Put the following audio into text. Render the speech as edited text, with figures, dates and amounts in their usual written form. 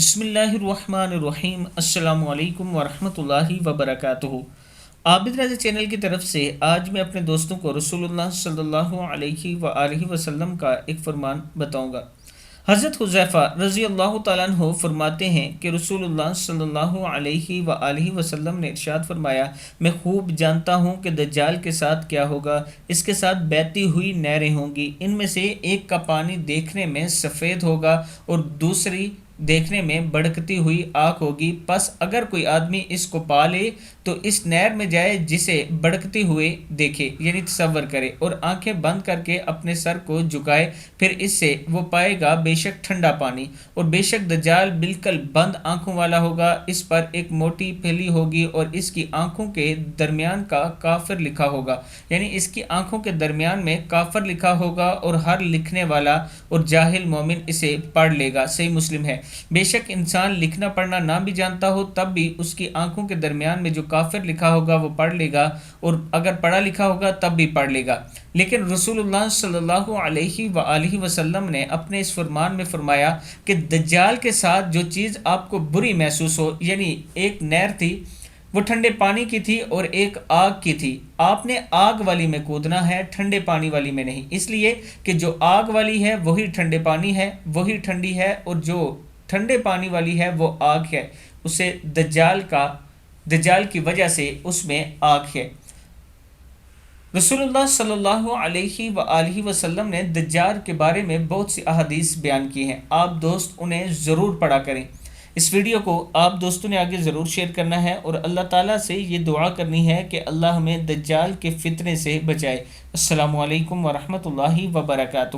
بسم اللہ الرحمن الرحیم۔ السلام علیکم ورحمۃ اللہ وبرکاتہ۔ آبدراجہ چینل کی طرف سے آج میں اپنے دوستوں کو رسول اللہ صلی اللہ علیہ وآلہ وسلم کا ایک فرمان بتاؤں گا۔ حضرت حذیفہ رضی اللہ تعالیٰ عنہ فرماتے ہیں کہ رسول اللہ صلی اللہ علیہ وآلہ وسلم نے ارشاد فرمایا، میں خوب جانتا ہوں کہ دجال کے ساتھ کیا ہوگا۔ اس کے ساتھ بہتی ہوئی نہریں ہوں گی، ان میں سے ایک کا پانی دیکھنے میں سفید ہوگا اور دوسری دیکھنے میں بڑکتی ہوئی آنکھ ہوگی۔ پس اگر کوئی آدمی اس کو پا لے تو اس نہر میں جائے جسے بڑکتے ہوئے دیکھے، یعنی تصور کرے، اور آنکھیں بند کر کے اپنے سر کو جھکائے، پھر اس سے وہ پائے گا بے شک ٹھنڈا پانی، اور بے شک دجال بالکل بند آنکھوں والا ہوگا، اس پر ایک موٹی پھیلی ہوگی اور اس کی آنکھوں کے درمیان کا کافر لکھا ہوگا، یعنی اس کی آنکھوں کے درمیان میں کافر لکھا ہوگا، اور ہر لکھنے والا اور جاہل مومن اسے پڑھ لے گا۔ صحیح مسلم ہے۔ بے شک انسان لکھنا پڑھنا نہ بھی جانتا ہو تب بھی اس کی آنکھوں کے درمیان میں جو کافر لکھا ہوگا وہ پڑھ لے گا، اور اگر پڑھا لکھا ہوگا تب بھی پڑھ لے گا۔ لیکن رسول اللہ صلی اللہ علیہ وآلہ وسلم نے اپنے اس فرمان میں فرمایا کہ دجال کے ساتھ جو چیز آپ کو بری محسوس ہو، یعنی ایک نہر تھی، وہ ٹھنڈے پانی کی تھی اور ایک آگ کی تھی، آپ نے آگ والی میں کودنا ہے، ٹھنڈے پانی والی میں نہیں، اس لیے کہ جو آگ والی ہے وہی ٹھنڈے پانی ہے، وہی ٹھنڈی ہے، اور جو ٹھنڈے پانی والی ہے وہ آگ ہے، اسے دجال کی وجہ سے اس میں آگ ہے۔ رسول اللہ صلی اللہ علیہ وآلہ وسلم نے دجال کے بارے میں بہت سی احادیث بیان کی ہیں، آپ دوست انہیں ضرور پڑھا کریں۔ اس ویڈیو کو آپ دوستوں نے آگے ضرور شیئر کرنا ہے، اور اللہ تعالیٰ سے یہ دعا کرنی ہے کہ اللہ ہمیں دجال کے فتنے سے بچائے۔ السلام علیکم ورحمۃ اللہ وبرکاتہ۔